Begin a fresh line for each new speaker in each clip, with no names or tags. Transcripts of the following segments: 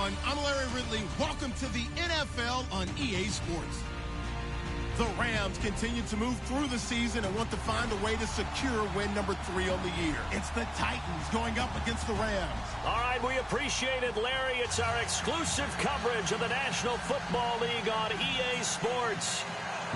everyone. I'm Larry Ridley. Welcome to the NFL on EA Sports. The Rams continue to move through the season and want to find a way to secure win number 3 on the year. It's the Titans going up against the Rams.
All right, we appreciate it, Larry. It's our exclusive coverage of the National Football League on EA Sports.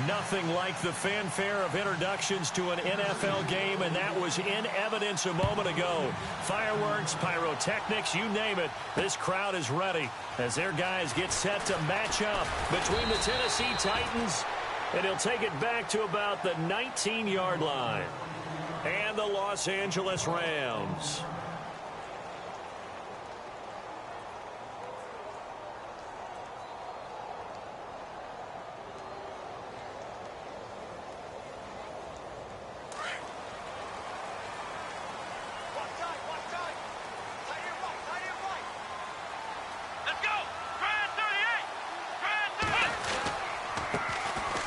Nothing like the fanfare of introductions to an NFL game, and that was in evidence a moment ago. Fireworks, pyrotechnics, you name it. This crowd is ready as their guys get set to match up between the Tennessee Titans, and he'll take it back to about the 19-yard line, and the Los Angeles Rams.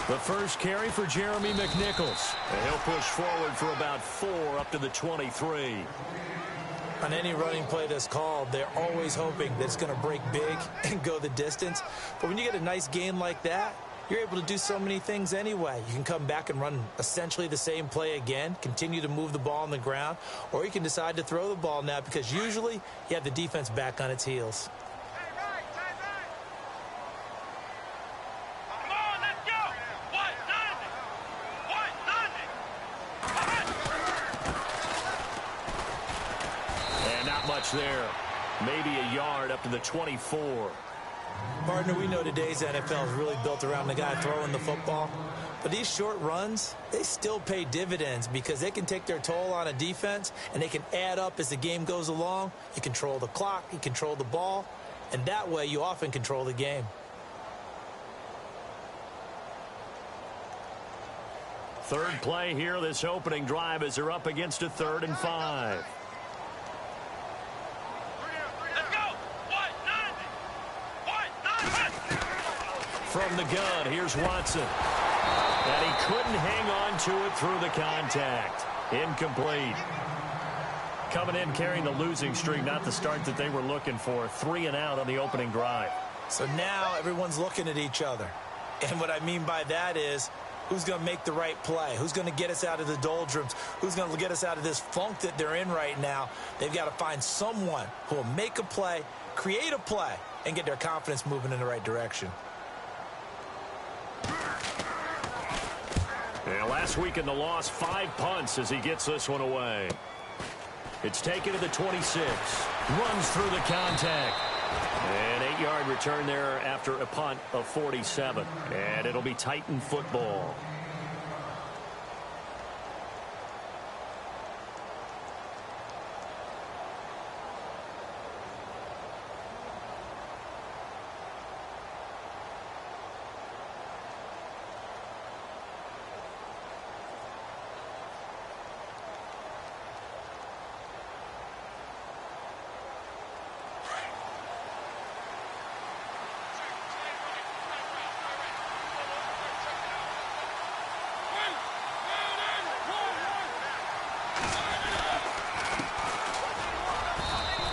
The first carry for Jeremy McNichols. And he'll push forward for about 4 up to the 23.
On any running play that's called, they're always hoping that it's going to break big and go the distance. But when you get a nice game like that, you're able to do so many things anyway. You can come back and run essentially the same play again, continue to move the ball on the ground, or you can decide to throw the ball now because usually you have the defense back on its heels.
There, maybe a yard up to the 24.
Partner, we know today's NFL is really built around the guy throwing the football, but these short runs, they still pay dividends because they can take their toll on a defense and they can add up as the game goes along. You control the clock, you control the ball, and that way you often control the game.
Third play here, this opening drive, as they're up against a 3rd and 5. From the gun, here's Watson. And he couldn't hang on to it through the contact. Incomplete. Coming in carrying the losing streak, not the start that they were looking for. 3 and out on the opening drive.
So now everyone's looking at each other. And what I mean by that is, who's going to make the right play? Who's going to get us out of the doldrums? Who's going to get us out of this funk that they're in right now? They've got to find someone who will make a play, create a play, and get their confidence moving in the right direction.
Yeah, last week in the loss, 5 punts as he gets this one away. It's taken to the 26. Runs through the contact. An 8-yard return there after a punt of 47. And it'll be Titan football.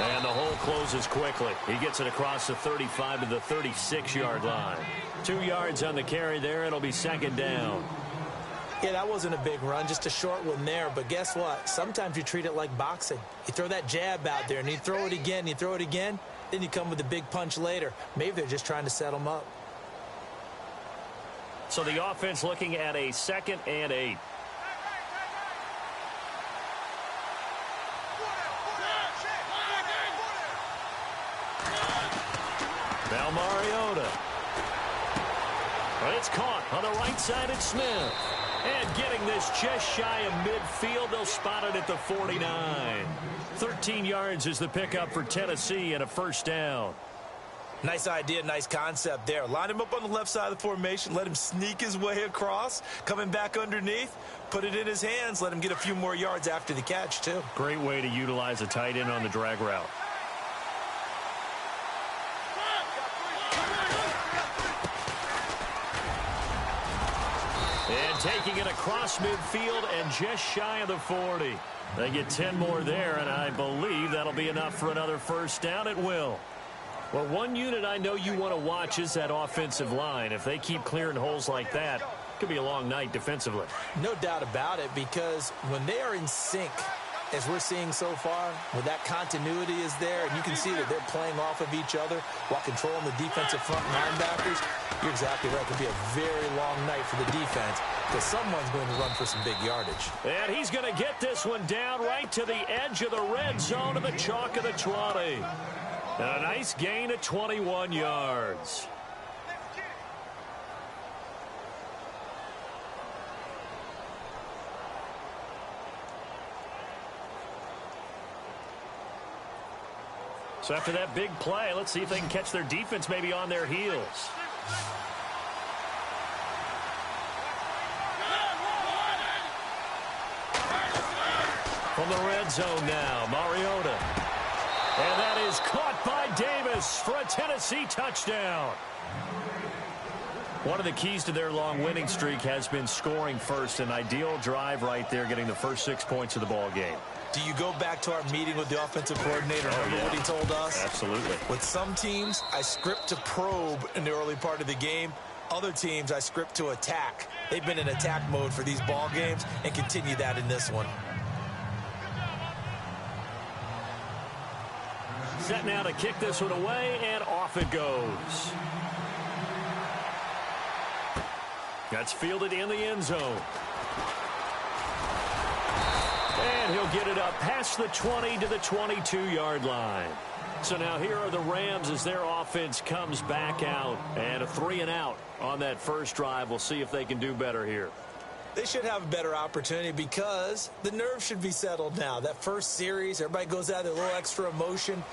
And the hole closes quickly. He gets it across the 35 to the 36-yard line. 2 yards on the carry there. It'll be 2nd down.
Yeah, that wasn't a big run, just a short one there. But guess what? Sometimes you treat it like boxing. You throw that jab out there, and you throw it again, you throw it again, then you come with a big punch later. Maybe they're just trying to set them up.
So the offense looking at a 2nd and 8. Now Mariota. But it's caught on the right side at Smith. And getting this just shy of midfield, they'll spot it at the 49. 13 yards is the pickup for Tennessee and a 1st down.
Nice idea, nice concept there. Line him up on the left side of the formation, let him sneak his way across, coming back underneath, put it in his hands, let him get a few more yards after the catch, too.
Great way to utilize a tight end on the drag route. And taking it across midfield and just shy of the 40. They get 10 more there, and I believe that'll be enough for another 1st down. It will. Well, one unit I know you want to watch is that offensive line. If they keep clearing holes like that, it could be a long night defensively.
No doubt about it, because when they are in sync, as we're seeing so far, when that continuity is there, and you can see that they're playing off of each other while controlling the defensive front linebackers, you're exactly right. It could be a very long night for the defense because someone's going to run for some big yardage.
And he's going to get this one down right to the edge of the red zone of the chalk of the 20. And a nice gain of 21 yards. So after that big play, let's see if they can catch their defense maybe on their heels. From the red zone now, Mariota. And that is caught by Davis for a Tennessee touchdown. One of the keys to their long winning streak has been scoring first. An ideal drive right there, getting the first 6 points of the ball game.
Do you go back to our meeting with the offensive coordinator? Remember what he told us?
Absolutely.
With some teams, I script to probe in the early part of the game. Other teams, I script to attack. They've been in attack mode for these ball games and continue that in this one.
Set now to kick this one away, and off it goes. That's fielded in the end zone. And he'll get it up past the 20 to the 22-yard line. So now here are the Rams as their offense comes back out. And a 3-and-out on that first drive. We'll see if they can do better here.
They should have a better opportunity because the nerves should be settled now. That first series, everybody goes out with a little extra emotion.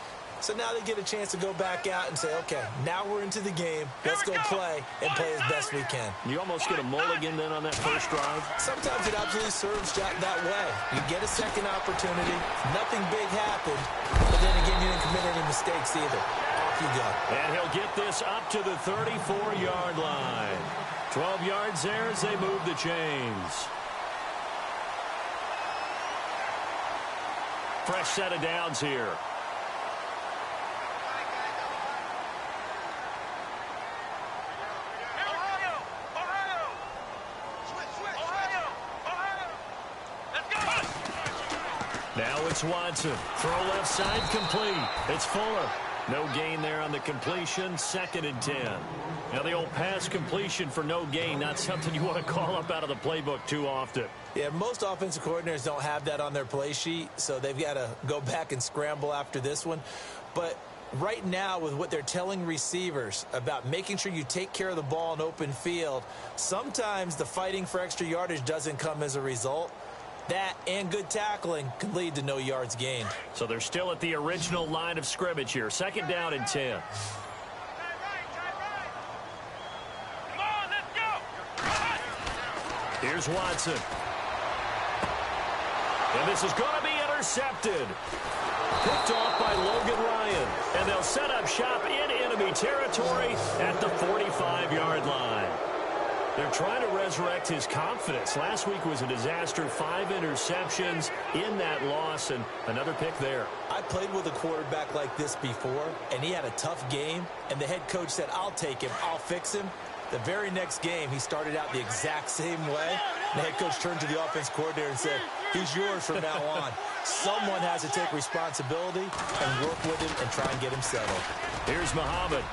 So now they get a chance to go back out and say, okay, now we're into the game. Let's go play and play as best we can.
You almost get a mulligan then on that first drive?
Sometimes it absolutely serves that way. You get a second opportunity. Nothing big happened. But then again, you didn't commit any mistakes either. Off you go.
And he'll get this up to the 34-yard line. 12 yards there as they move the chains. Fresh set of downs here. Now it's Watson. Throw left side complete. It's Fuller. No gain there on the completion. 2nd and 10. Now the old pass completion for no gain, not something you want to call up out of the playbook too often.
Yeah, most offensive coordinators don't have that on their play sheet, so they've got to go back and scramble after this one. But right now, with what they're telling receivers about making sure you take care of the ball in open field, sometimes the fighting for extra yardage doesn't come as a result. That and good tackling can lead to no yards gained.
So they're still at the original line of scrimmage here. 2nd down and 10. Here's Watson. And this is going to be intercepted. Picked off by Logan Ryan. And they'll set up shop in enemy territory at the 45-yard line. They're trying to resurrect his confidence. Last week was a disaster. 5 interceptions in that loss, and another pick there.
I played with a quarterback like this before, and he had a tough game, and the head coach said, I'll take him, I'll fix him. The very next game, he started out the exact same way. The head coach turned to the offense coordinator and said, he's yours from now on. Someone has to take responsibility and work with him and try and get him settled.
Here's Muhammad.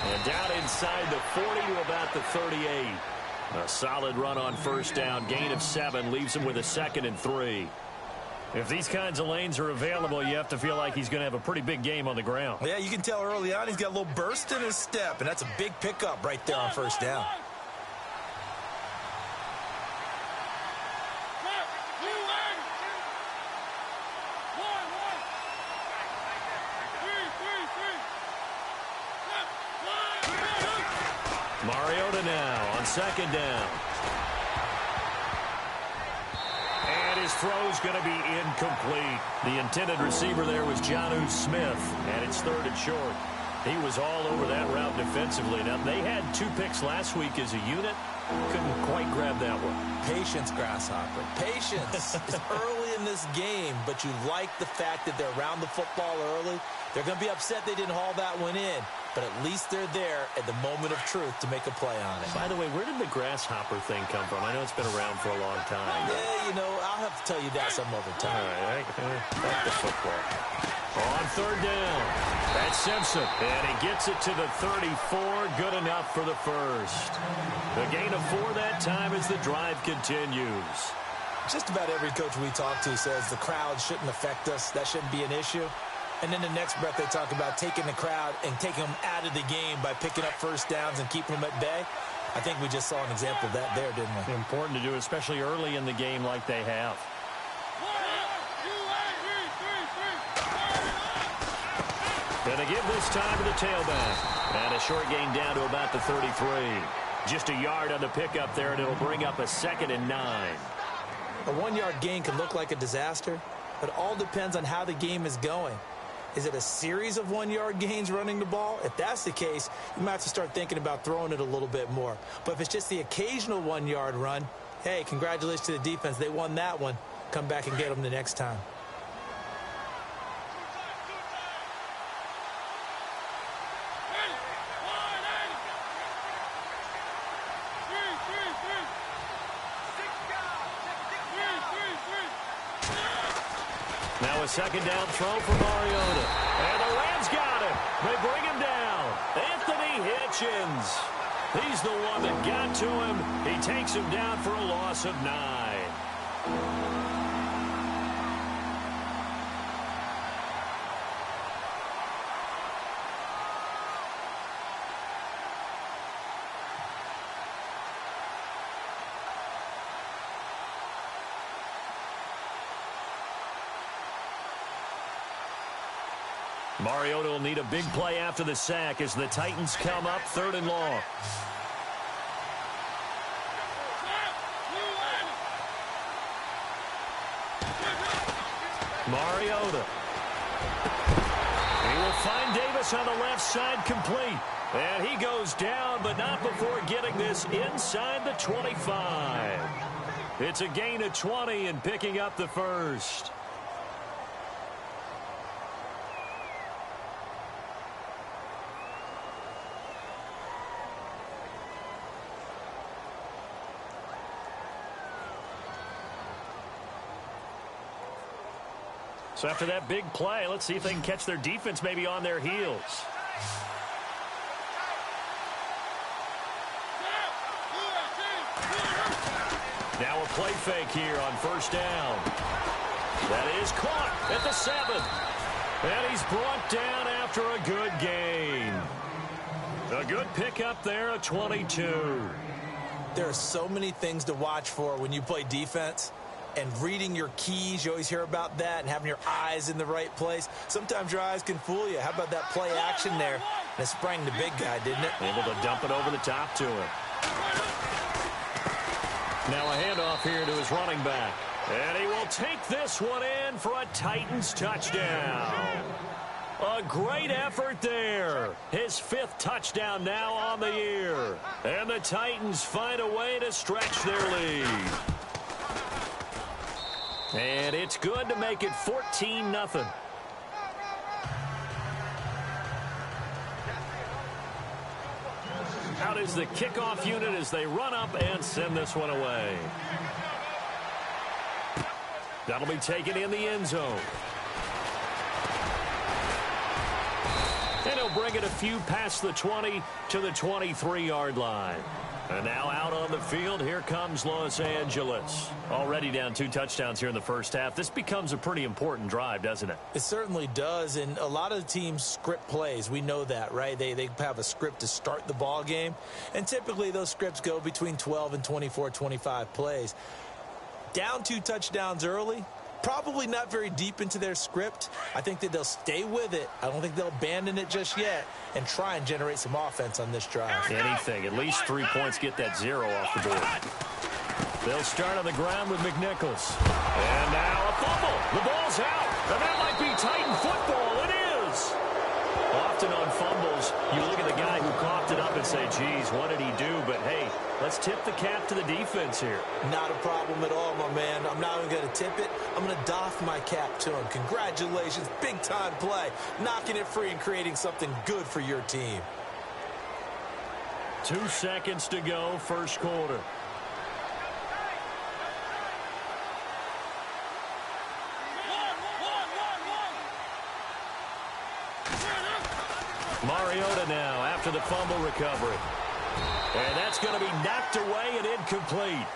And down inside the 40 to about the 38. A solid run on first down. Gain of 7 leaves him with a 2nd and 3. If these kinds of lanes are available, you have to feel like he's going to have a pretty big game on the ground.
Yeah, you can tell early on he's got a little burst in his step, and that's a big pickup right there on first down.
Mariota now on 2nd down. And his throw's going to be incomplete. The intended receiver there was Jonnu Smith, and it's 3rd and short. He was all over that route defensively. Now, they had 2 picks last week as a unit. Couldn't quite grab that one.
Patience, Grasshopper. Patience. It's early in this game, but you like the fact that they're around the football early. They're going to be upset they didn't haul that one in, but at least they're there at the moment of truth to make a play on it.
By the way, where did the grasshopper thing come from? I know it's been around for a long time.
Yeah, you know, I'll have to tell you that some other time.
All right, back to football. On 3rd down, that's Simpson, and he gets it to the 34, good enough for the first. The gain of 4 that time as the drive continues.
Just about every coach we talk to says the crowd shouldn't affect us. That shouldn't be an issue. And then the next breath they talk about taking the crowd and taking them out of the game by picking up first downs and keeping them at bay. I think we just saw an example of that there, didn't we?
Important to do, especially early in the game like they have. And they give this time to the tailback. And a short gain down to about the 33. Just a yard on the pickup there, and it'll bring up a 2nd and 9.
A 1-yard gain can look like a disaster, but it all depends on how the game is going. Is it a series of 1-yard gains running the ball? If that's the case, you might have to start thinking about throwing it a little bit more. But if it's just the occasional 1-yard run, hey, congratulations to the defense. They won that one. Come back and get them the next time.
Now a 2nd down throw for Mariota. And the Rams got him. They bring him down. Anthony Hitchens. He's the one that got to him. He takes him down for a loss of 9. Mariota will need a big play after the sack as the Titans come up 3rd and long. Mariota. He will find Davis on the left side complete. And he goes down, but not before getting this inside the 25. It's a gain of 20 and picking up the first. So after that big play, let's see if they can catch their defense maybe on their heels. Now a play fake here on 1st down. That is caught at the 7. And he's brought down after a good gain. A good pickup there, a 22.
There are so many things to watch for when you play defense. And reading your keys, you always hear about that, and having your eyes in the right place. Sometimes your eyes can fool you. How about that play action there? And it sprang the big guy, didn't it?
Able to dump it over the top to him. Now a handoff here to his running back. And he will take this one in for a Titans touchdown. A great effort there. His 5th touchdown now on the year. And the Titans find a way to stretch their lead. And it's good to make it 14-0. Out is the kickoff unit as they run up and send this one away. That'll be taken in the end zone. And he'll bring it a few past the 20 to the 23-yard line. And now out on the field, here comes Los Angeles. Already down 2 touchdowns here in the first half. This becomes a pretty important drive, doesn't it?
It certainly does, and a lot of the teams script plays. We know that, right? They have a script to start the ball game, and typically those scripts go between 12 and 24, 25 plays. Down 2 touchdowns early, probably not very deep into their script. I think that they'll stay with it. I don't think they'll abandon it just yet and try and generate some offense on this drive.
Anything. At least 3 points, get that 0 off the board. They'll start on the ground with McNichols. And now a fumble. The ball's out. And that might be Titan football. It is. Often on fumbles, turnovers, you look at the guy who coughed it up and say, geez, what did he do? But, hey, let's tip the cap to the defense here.
Not a problem at all, my man. I'm not even going to tip it. I'm going to doff my cap to him. Congratulations. Big-time play. Knocking it free and creating something good for your team.
2 seconds to go, first quarter. Mariota now after the fumble recovery. And that's going to be knocked away and incomplete.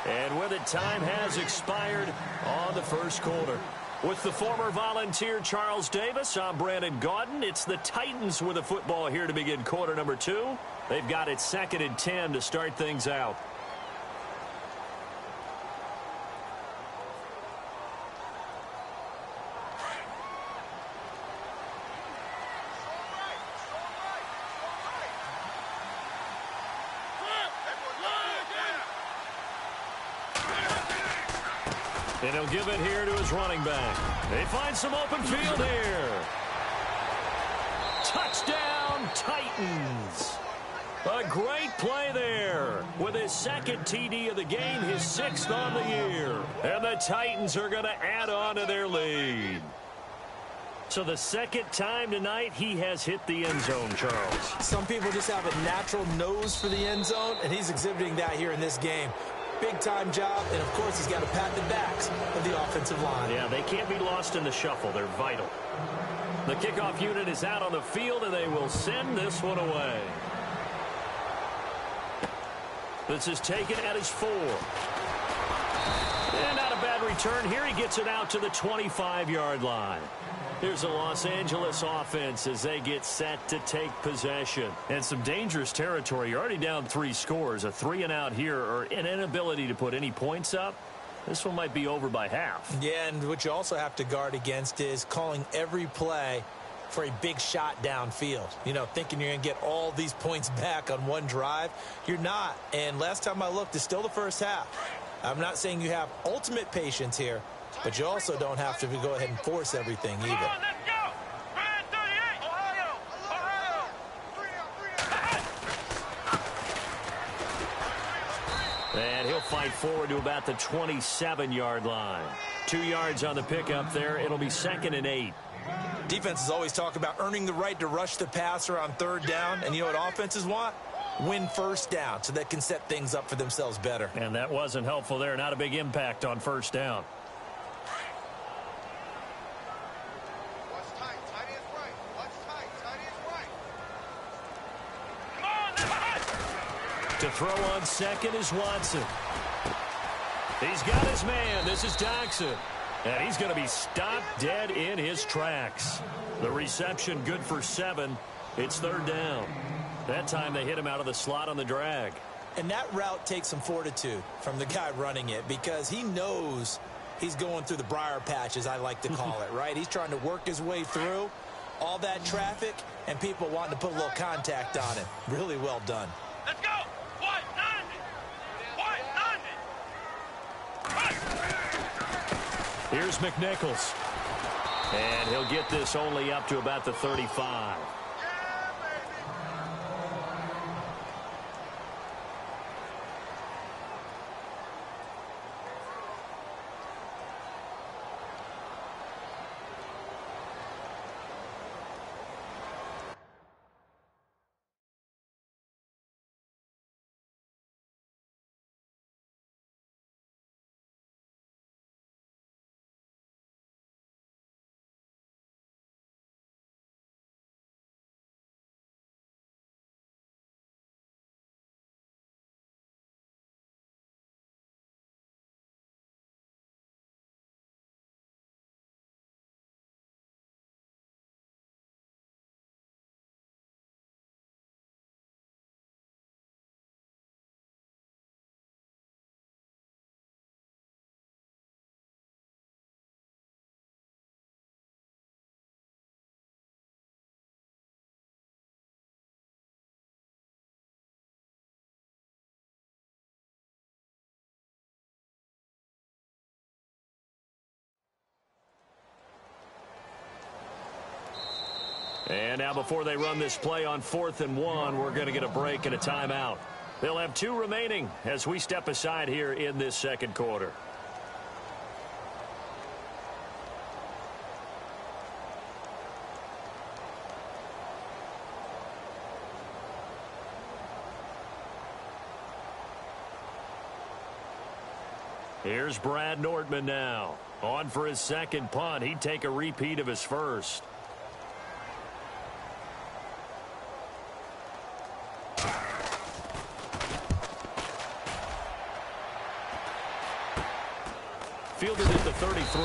And with it, time has expired on the first quarter. With the former Volunteer Charles Davis, I'm Brandon Gaudin. It's the Titans with the football here to begin quarter number 2. They've got it 2nd and 10 to start things out. And he'll give it here to his running back. They find some open field here. Touchdown, Titans. A great play there. With his 2nd TD of the game, his 6th on the year. And the Titans are going to add on to their lead. So the 2nd time tonight he has hit the end zone, Charles.
Some people just have a natural nose for the end zone, and he's exhibiting that here in this game. Big-time job, and of course he's got to pat the backs of the offensive line.
Yeah, they can't be lost in the shuffle. They're vital. The kickoff unit is out on the field, and they will send this one away. This is taken at his 4. And not a bad return here. He gets it out to the 25-yard line. Here's the Los Angeles offense as they get set to take possession. And some dangerous territory. You're already down 3 scores. A 3-and-out here, or an inability to put any points up. This one might be over by half.
Yeah, and what you also have to guard against is calling every play for a big shot downfield. You know, thinking you're going to get all these points back on one drive. You're not. And last time I looked, it's still the first half. I'm not saying you have ultimate patience here, but you also don't have to go ahead and force everything either.
And he'll fight forward to about the 27-yard line. 2 yards on the pickup there. It'll be 2nd and 8.
Defenses always talk about earning the right to rush the passer on 3rd down. And you know what offenses want? Win 1st down so they can set things up for themselves better.
And that wasn't helpful there. Not a big impact on 1st down. To throw on 2nd is Watson. He's got his man. This is Jackson. And he's going to be stopped dead in his tracks. The reception good for 7. It's 3rd down. That time they hit him out of the slot on the drag.
And that route takes some fortitude from the guy running it, because he knows he's going through the briar patch, as I like to call it, right? He's trying to work his way through all that traffic and people wanting to put a little contact on him. Really well done.
Let's go!
Here's McNichols. And he'll get this only up to about the 35. And now before they run this play on 4th and 1, we're going to get a break and a timeout. They'll have 2 remaining as we step aside here in this second quarter. Here's Brad Nortman now. On for his second punt. He'd take a repeat of his first. Fielded at the 33.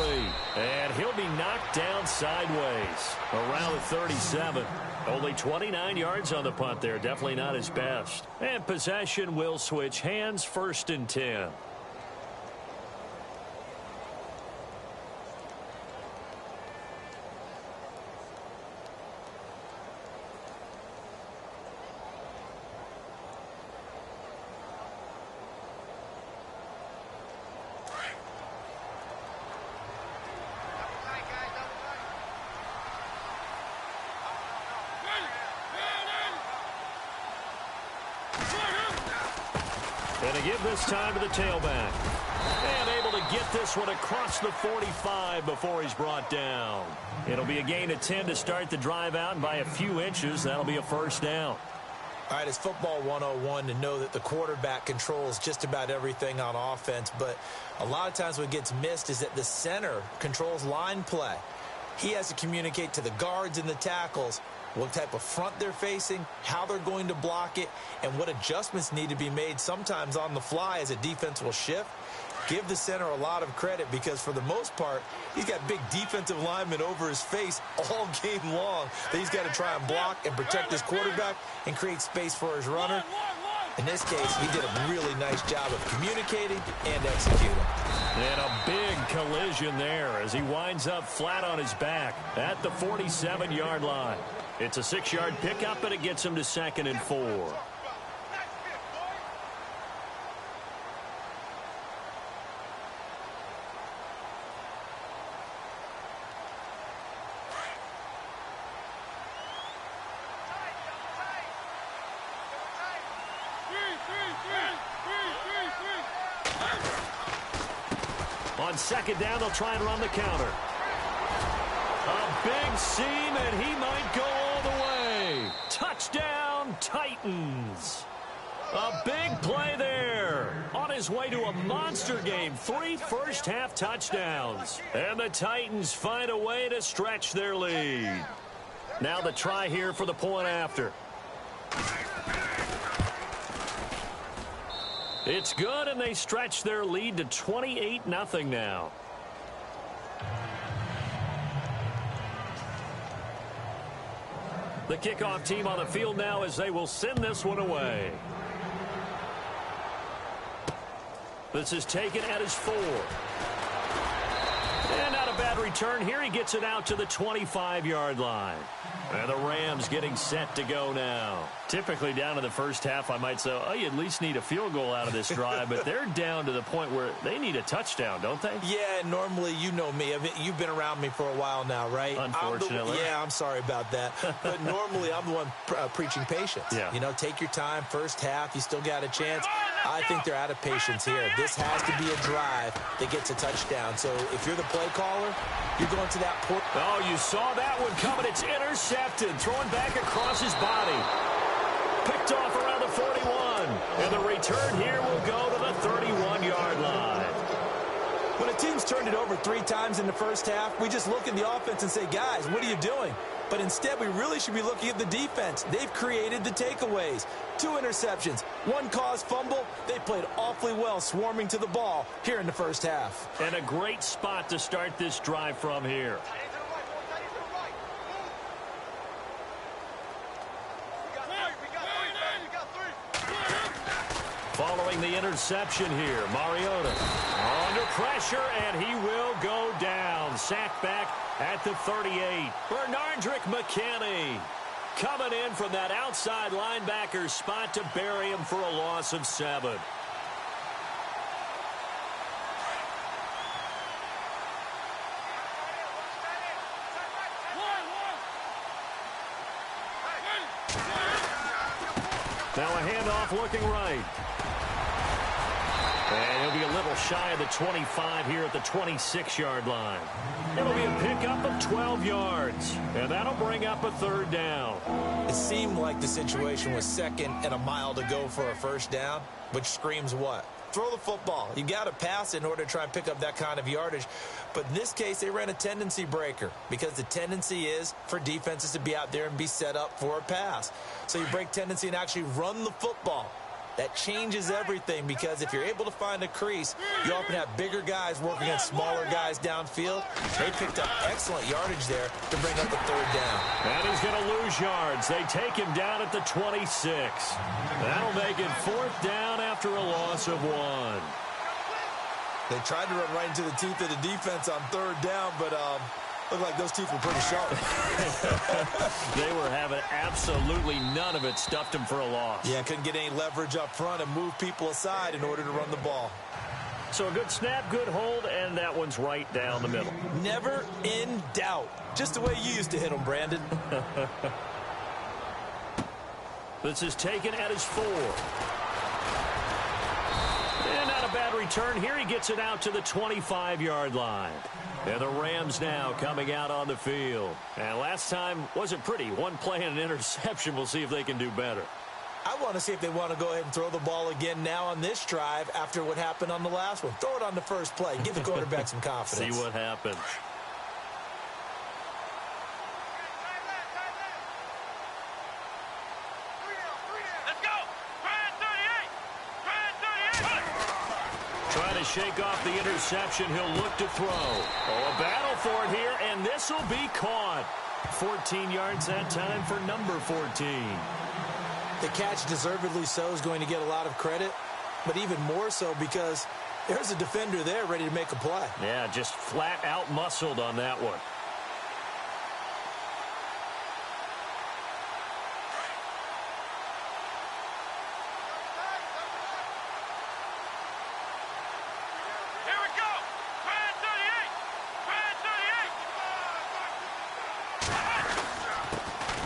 And he'll be knocked down sideways around the 37. Only 29 yards on the punt there. Definitely not his best. And possession will switch hands, 1st and 10. And a give this time to the tailback. And able to get this one across the 45 before he's brought down. It'll be a gain of 10 to start the drive out, and by a few inches, that'll be a 1st down.
All right, it's football 101 to know that the quarterback controls just about everything on offense, but a lot of times what gets missed is that the center controls line play. He has to communicate to the guards and the tackles what type of front they're facing, how they're going to block it, and what adjustments need to be made sometimes on the fly as a defense will shift. Give the center a lot of credit because for the most part, he's got big defensive linemen over his face all game long that he's got to try and block and protect his quarterback and create space for his runner. In this case, he did a really nice job of communicating and executing.
And a big collision there as he winds up flat on his back at the 47-yard line. It's a 6-yard pickup, and it gets him to 2nd and 4. On 2nd down, they'll try and run the counter. A big seam, and he might go all the way. Touchdown, Titans. A big play there. On his way to a monster game. 3 first-half touchdowns. And the Titans find a way to stretch their lead. Now the try here for the point after. It's good, and they stretch their lead to 28-0 now. The kickoff team on the field now as they will send this one away. This is taken at his 4. And not a bad return here. He gets it out to the 25-yard line. And the Rams getting set to go now. Typically down in the first half, I might say, oh, you at least need a field goal out of this drive. But they're down to the point where they need a touchdown, don't they?
Yeah, normally, you know me. You've been around me for a while now, right?
Unfortunately.
I'm sorry about that. But normally, I'm the one preaching patience.
Yeah.
You know, take your time. First half, you still got a chance. I think they're out of patience here. This has to be a drive that gets a touchdown. So if you're the play caller, you're going to that point.
Oh, you saw that one coming. It's intercepted. Throwing back across his body. Picked off around the 41. And the return here will go to the 31-yard line.
When a team's turned it over 3 times in the first half, we just look at the offense and say, guys, what are you doing? But instead, we really should be looking at the defense. They've created the takeaways. 2 interceptions, 1 caused fumble. They played awfully well swarming to the ball here in the first half.
And a great spot to start this drive from here. Following the interception here, Mariota under pressure, and he will go down. Sacked back at the 38. Bernardrick McKinney coming in from that outside linebacker spot to bury him for a loss of 7. Now a handoff looking right. And he'll be a little shy of the 25 here at the 26-yard line. It'll be a pickup of 12 yards. And that'll bring up a third down.
It seemed like the situation was second and a mile to go for a first down, which screams what? Throw the football. You got to pass in order to try and pick up that kind of yardage. But in this case, they ran a tendency breaker because the tendency is for defenses to be out there and be set up for a pass. So you break tendency and actually run the football. That changes everything because if you're able to find a crease, you often have bigger guys working against smaller guys downfield. They picked up excellent yardage there to bring up the third down.
And he's going to lose yards. They take him down at the 26. That'll make it fourth down after a loss of 1.
They tried to run right into the teeth of the defense on third down, but looked like those teeth were pretty sharp.
They were having absolutely none of it. Stuffed him for a loss.
Yeah, couldn't get any leverage up front and move people aside in order to run the ball.
So a good snap, good hold, and that one's right down the middle.
Never in doubt. Just the way you used to hit them, Brandon.
This is taken at his 4. And not a bad return here. He gets it out to the 25-yard line. And the Rams now coming out on the field. And last time wasn't pretty. One play and an interception. We'll see if they can do better.
I want to see if they want to go ahead and throw the ball again now on this drive after what happened on the last one. Throw it on the first play. Give the quarterback some confidence.
See what happens. Trying to shake off the interception. He'll look to throw. Oh, a battle for it here, and this will be caught. 14 yards that time for number 14.
The catch, deservedly so, is going to get a lot of credit, but even more so because there's a defender there ready to make a play.
Yeah, just flat out muscled on that one.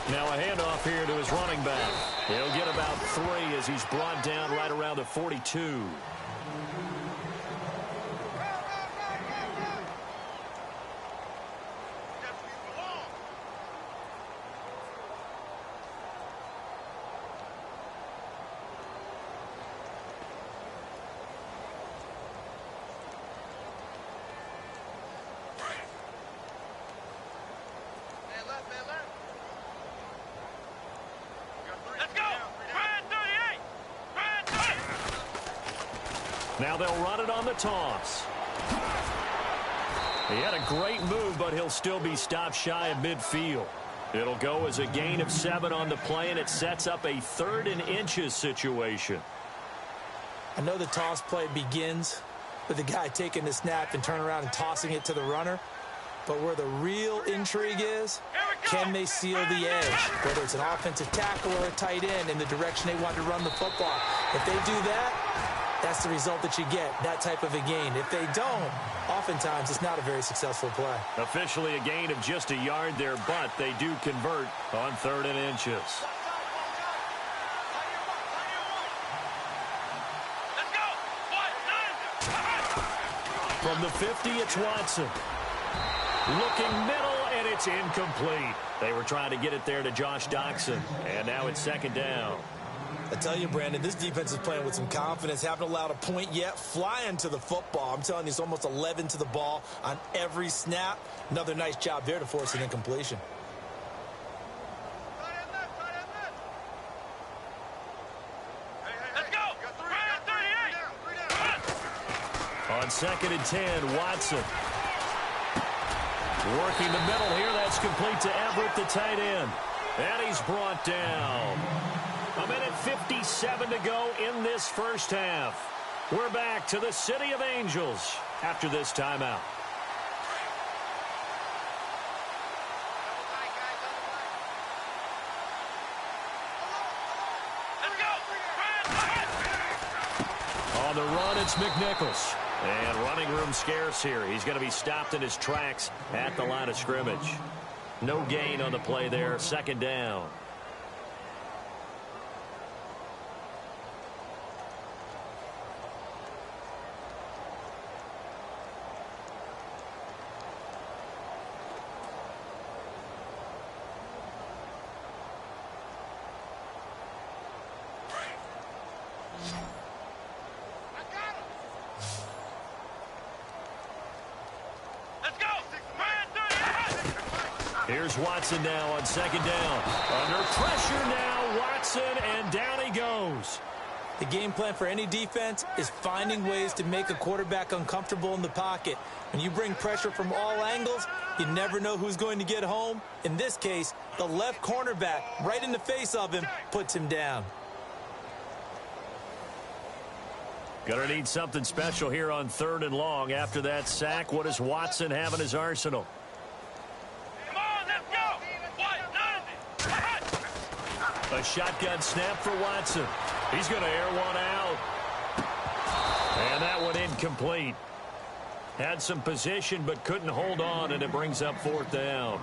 Now a handoff here to his running back. He'll get about 3 as he's brought down right around the 42. Now they'll run it on the toss. He had a great move, but he'll still be stopped shy of midfield. It'll go as a gain of 7 on the play, and it sets up a 3rd and inches situation.
I know the toss play begins with the guy taking the snap and turning around and tossing it to the runner. But where the real intrigue is, can they seal the edge? Whether it's an offensive tackle or a tight end in the direction they want to run the football. If they do that, that's the result that you get, that type of a gain. If they don't, oftentimes it's not a very successful play.
Officially a gain of just a yard there, but they do convert on 3rd and inches. From the 50, it's Watson. Looking middle, and it's incomplete. They were trying to get it there to Josh Doxson, and now it's 2nd down.
I tell you, Brandon, this defense is playing with some confidence. Haven't allowed a point yet. Flying to the football. I'm telling you, it's almost 11 to the ball on every snap. Another nice job there to force an incompletion.
Let's go.
On 2nd and 10, Watson. Working the middle here. That's complete to Everett, the tight end. And he's brought down. A minute 57 to go in this first half. We're back to the City of Angels after this timeout. On the run, it's McNichols. And running room scarce here. He's going to be stopped in his tracks at the line of scrimmage. No gain on the play there. 2nd down. Here's Watson now on second down. Under pressure now, Watson, and down he goes.
The game plan for any defense is finding ways to make a quarterback uncomfortable in the pocket. When you bring pressure from all angles, you never know who's going to get home. In this case, the left cornerback, right in the face of him, puts him down.
Gonna need something special here on 3rd and long. After that sack, what does Watson have in his arsenal?
Come on, let's go.
A shotgun snap for Watson. He's going to air one out. And that one incomplete. Had some position but couldn't hold on, and it brings up 4th down.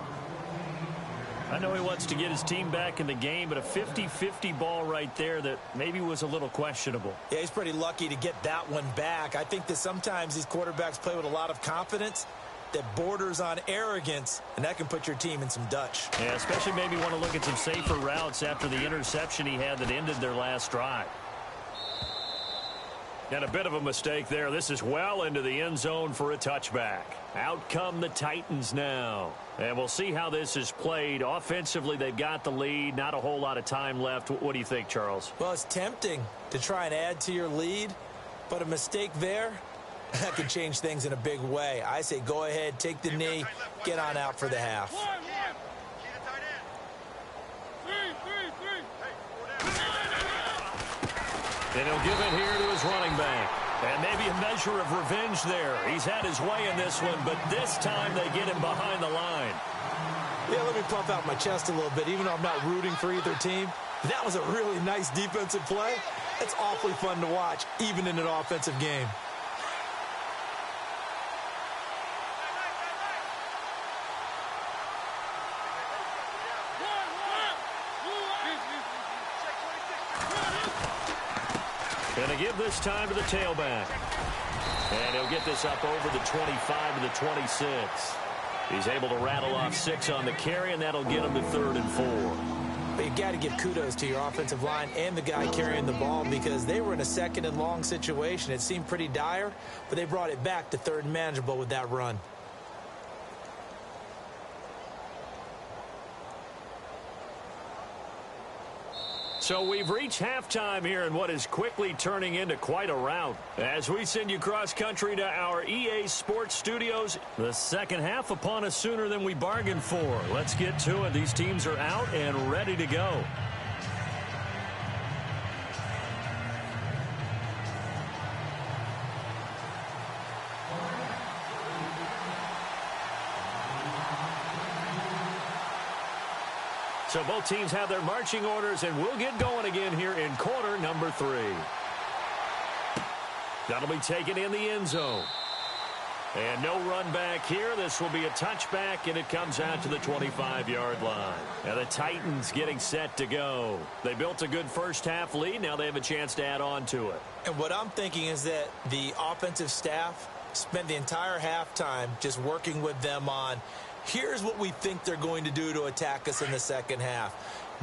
I know he wants to get his team back in the game, but a 50-50 ball right there that maybe was a little questionable.
Yeah, he's pretty lucky to get that one back. I think that sometimes these quarterbacks play with a lot of confidence that borders on arrogance, and that can put your team in some Dutch.
Yeah, especially maybe want to look at some safer routes after the interception he had that ended their last drive. And a bit of a mistake there. This is well into the end zone for a touchback. Out come the Titans now. And we'll see how this is played. Offensively, they've got the lead. Not a whole lot of time left. What do you think, Charles?
Well, it's tempting to try and add to your lead, but a mistake there, that can change things in a big way. I say go ahead, take the knee, get on out for the half.
And he'll give it here to his running back. And maybe a measure of revenge there. He's had his way in this one, but this time they get him behind the line.
Yeah, let me puff out my chest a little bit, even though I'm not rooting for either team. That was a really nice defensive play. It's awfully fun to watch, even in an offensive game.
Going to give this time to the tailback. And he'll get this up over the 25 to the 26. He's able to rattle off 6 on the carry, and that'll get him to 3rd and 4.
But you've got to give kudos to your offensive line and the guy carrying the ball because they were in a 2nd and long situation. It seemed pretty dire, but they brought it back to 3rd and manageable with that run.
So we've reached halftime here in what is quickly turning into quite a rout. As we send you cross-country to our EA Sports studios, the second half upon us sooner than we bargained for. Let's get to it. These teams are out and ready to go. So both teams have their marching orders, and we'll get going again here in quarter number 3. That'll be taken in the end zone. And no run back here. This will be a touchback, and it comes out to the 25-yard line. Now the Titans getting set to go. They built a good first-half lead. Now they have a chance to add on to it.
And what I'm thinking is that the offensive staff spent the entire halftime just working with them on here's what we think they're going to do to attack us in the second half.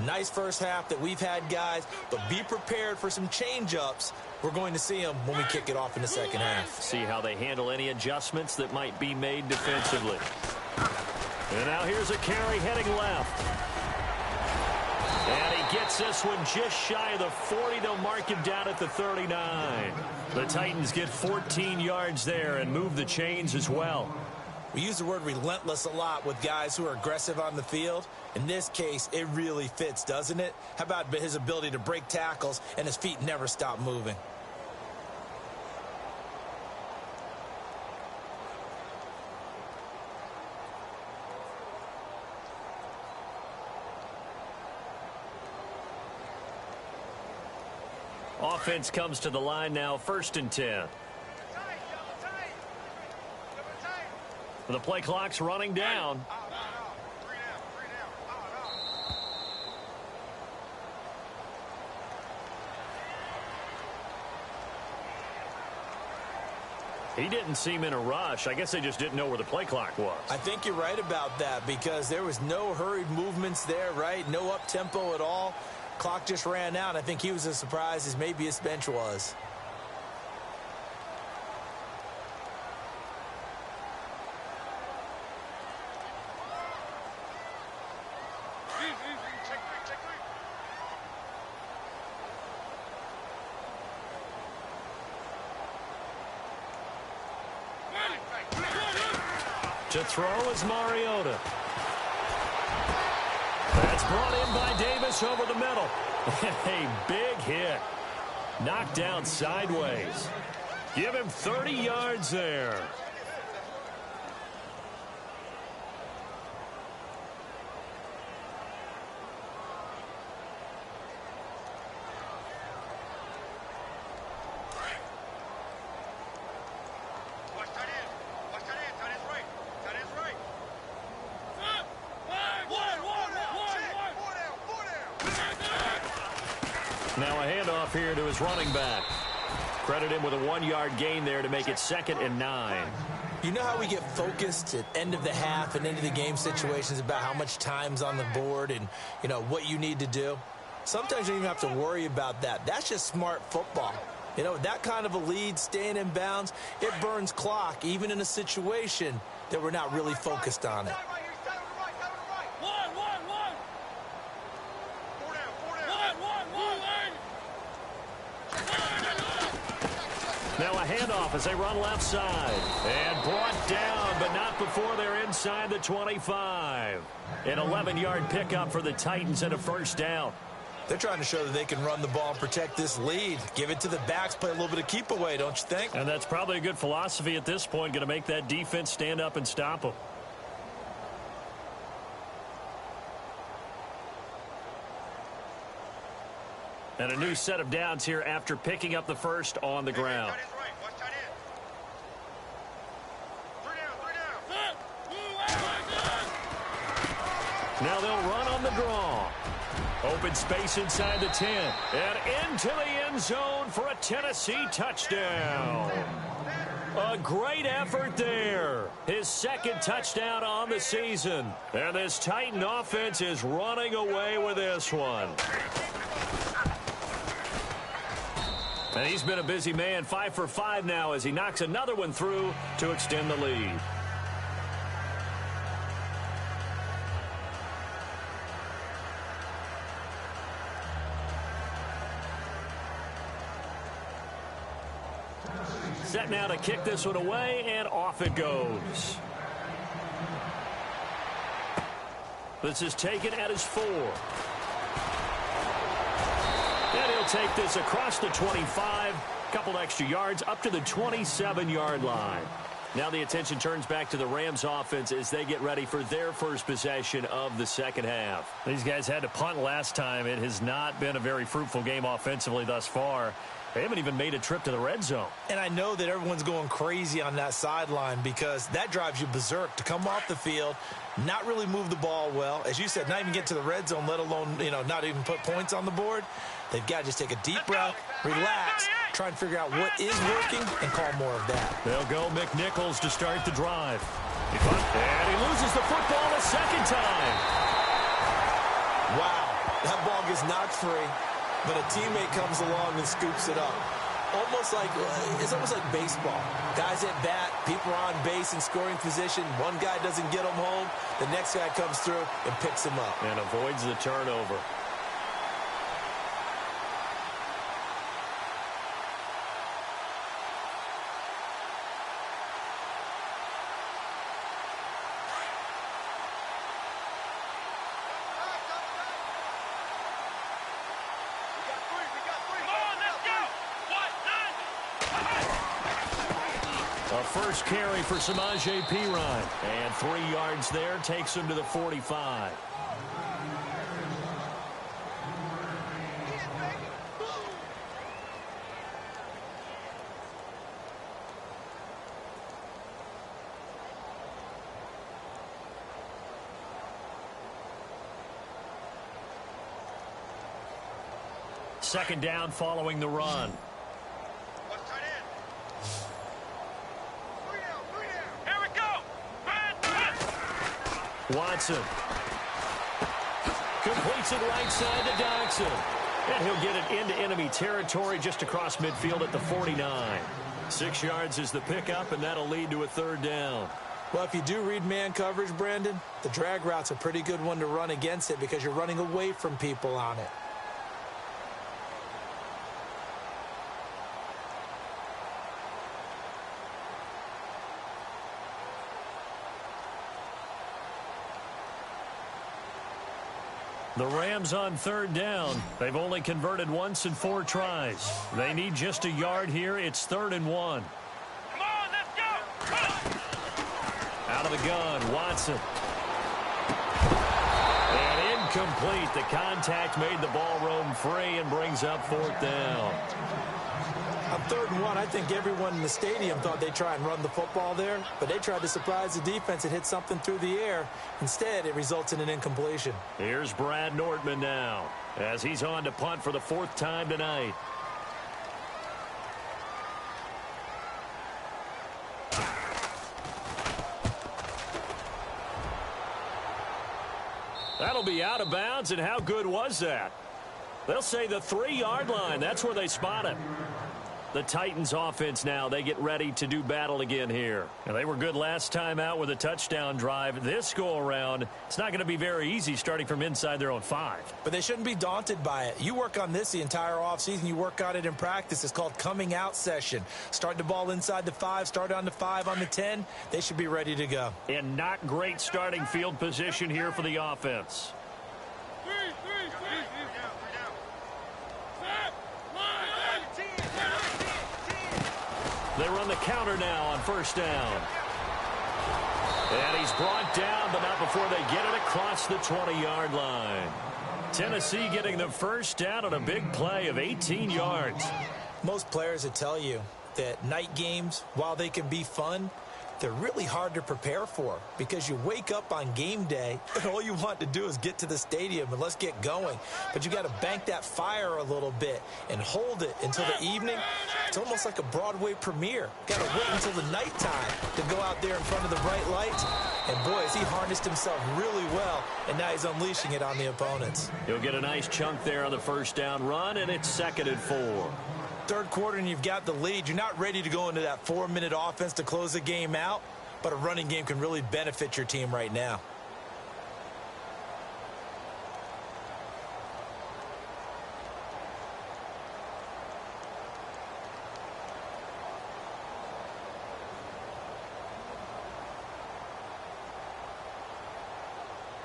Nice first half that we've had, guys, but be prepared for some change-ups. We're going to see them when we kick it off in the second half.
See how they handle any adjustments that might be made defensively. And now here's a carry heading left. And he gets this one just shy of the 40. They'll mark him down at the 39. The Titans get 14 yards there and move the chains as well.
We use the word relentless a lot with guys who are aggressive on the field. In this case, it really fits, doesn't it? How about his ability to break tackles and his feet never stop moving?
Offense comes to the line now, 1st and 10. The play clock's running down. He didn't seem in a rush. I guess they just didn't know where the play clock was.
I think you're right about that because there was no hurried movements there, right? No up-tempo at all. Clock just ran out. I think he was as surprised as maybe his bench was.
To throw is Mariota. That's brought in by Davis over the middle. A big hit. Knocked down sideways. Give him 30 yards there. Now a handoff here to his running back. Credit him with a 1-yard gain there to make it 2nd and 9.
You know how we get focused at end of the half and into the game situations about how much time's on the board and, you know, what you need to do? Sometimes you don't even have to worry about that. That's just smart football. You know, that kind of a lead, staying in bounds, it burns clock, even in a situation that we're not really focused on it.
Now a handoff as they run left side. And brought down, but not before they're inside the 25. An 11-yard pickup for the Titans and a 1st down.
They're trying to show that they can run the ball and protect this lead. Give it to the backs, play a little bit of keep away, don't you think?
And that's probably a good philosophy at this point, going to make that defense stand up and stop them. And a new set of downs here after picking up the first on the ground. Now they'll run on the draw. Open space inside the 10. And into the end zone for a Tennessee touchdown. A great effort there. His 2nd touchdown on the season. And this Titan offense is running away with this one. And he's been a busy man, 5 for 5 now as he knocks another one through to extend the lead. Set now to kick this one away, and off it goes. This is taken at his 4. And he'll take this across the 25. Couple extra yards up to the 27-yard line. Now the attention turns back to the Rams offense as they get ready for their first possession of the 2nd half. These guys had to punt last time. It has not been a very fruitful game offensively thus far. They haven't even made a trip to the red zone. And I know that everyone's going crazy on that sideline because that drives you berserk to come off the field, not really move the ball well. As you said, not even get to the red zone, let alone, you know, not even put points on the board. They've got to just take a deep breath, relax, try and figure out what is working, and call more of that. They'll go McNichols to start the drive. And he loses the football a 2nd time.
Wow, that ball gets knocked free. But a teammate comes along and scoops it up. It's almost like baseball. Guys at bat, people are on base in scoring position. One guy doesn't get him home. The next guy comes through and picks him up.
And avoids the turnover. A first carry for Samaje Perine. And 3 yards there takes him to the 45. Second down following the run. Watson completes it right side to Dodson. And he'll get it into enemy territory just across midfield at the 49. 6 yards is the pickup, and that'll lead to a 3rd down.
Well, if you do read man coverage, Brandon, the drag route's a pretty good one to run against it because you're running away from people on it.
The Rams on third down. They've only converted once in 4 tries. They need just a yard here. It's 3rd and 1.
Come on, let's go.
Out of the gun, Watson. And incomplete. The contact made the ball roam free and brings up 4th down.
On 3rd and 1, I think everyone in the stadium thought they'd try and run the football there, but they tried to surprise the defense and hit something through the air. Instead, it results in an incompletion.
Here's Brad Nordman now, as he's on to punt for the 4th time tonight. That'll be out of bounds, and how good was that? They'll say the 3-yard line. That's where they spot it. The Titans offense now, they get ready to do battle again here. And they were good last time out with a touchdown drive. This go-around, it's not going to be very easy starting from inside their own 5.
But they shouldn't be daunted by it. You work on this the entire offseason. You work on it in practice. It's called coming out session. Start the ball inside the 5, start on the 5, on the 10. They should be ready to go.
And not great starting field position here for the offense. They run the counter now on 1st down. And he's brought down, but not before they get it across the 20-yard line. Tennessee getting the 1st down on a big play of 18 yards.
Most players would tell you that night games, while they can be fun, they're really hard to prepare for because you wake up on game day and all you want to do is get to the stadium and let's get going. But you got to bank that fire a little bit and hold it until the evening. It's almost like a Broadway premiere. Got to wait until the nighttime to go out there in front of the bright lights. And boy, has he harnessed himself really well, and now he's unleashing it on the opponents.
He'll get a nice chunk there on the 1st down run, and it's 2nd and 4.
3rd quarter and you've got the lead. You're not ready to go into that 4-minute offense to close the game out, but a running game can really benefit your team right now.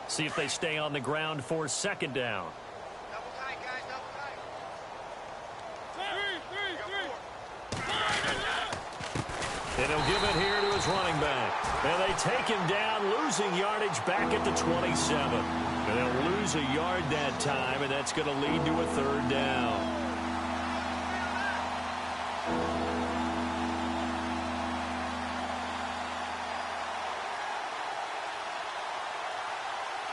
See if they stay on the ground for 2nd down.
Double tight, guys, double tight.
And he'll give it here to his running back. And they take him down, losing yardage back at the 27. And they'll lose a yard that time, and that's going to lead to a 3rd down.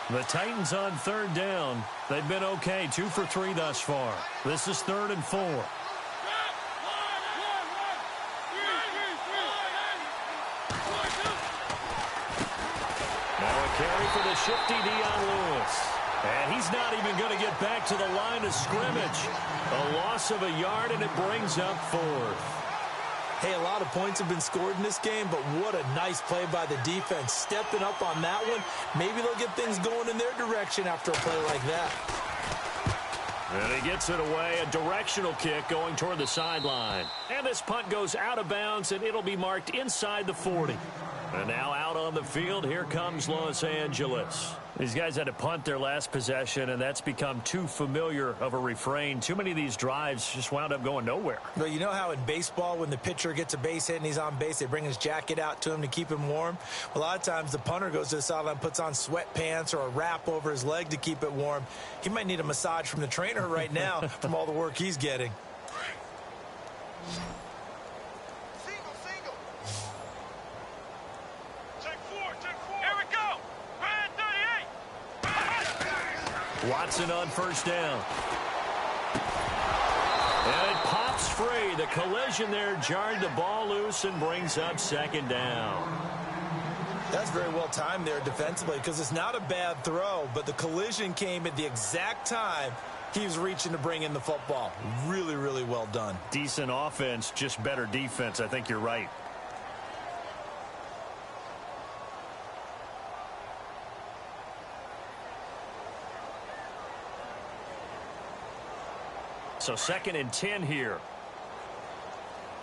The Titans on 3rd down. They've been okay, 2 for 3 thus far. This is 3rd and 4. Now a carry for the shifty Dion Lewis. And he's not even going to get back to the line of scrimmage. A loss of a yard, and it brings up 4th.
Hey, a lot of points have been scored in this game, but what a nice play by the defense. Stepping up on that one, maybe they'll get things going in their direction after a play like that.
And he gets it away, a directional kick going toward the sideline. And this punt goes out of bounds, and it'll be marked inside the 40. And now out on the field, here comes Los Angeles. These guys had to punt their last possession, and that's become too familiar of a refrain. Too many of these drives just wound up going nowhere.
Well, you know how in baseball, when the pitcher gets a base hit and he's on base, they bring his jacket out to him to keep him warm? Well, a lot of times the punter goes to the sideline, puts on sweatpants or a wrap over his leg to keep it warm. He might need a massage from the trainer right now from all the work he's getting.
Watson on 1st down. And it pops free. The collision there jarred the ball loose and brings up 2nd down.
That's very well timed there defensively because it's not a bad throw, but the collision came at the exact time he was reaching to bring in the football. Really, really well done.
Decent offense, just better defense. I think you're right. So 2nd and 10 here.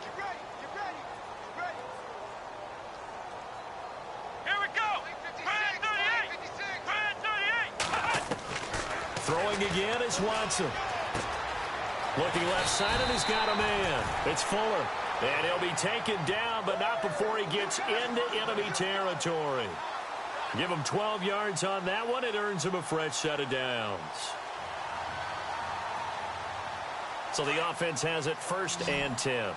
Get ready, get ready, get ready. Here we go. 38, 38.
Watson. Looking left side, and he's got a man. It's Fuller. And he'll be taken down, but not before he gets into enemy territory. Give him 12 yards on that one. It earns him a fresh set of downs. So the offense has it 1st and 10.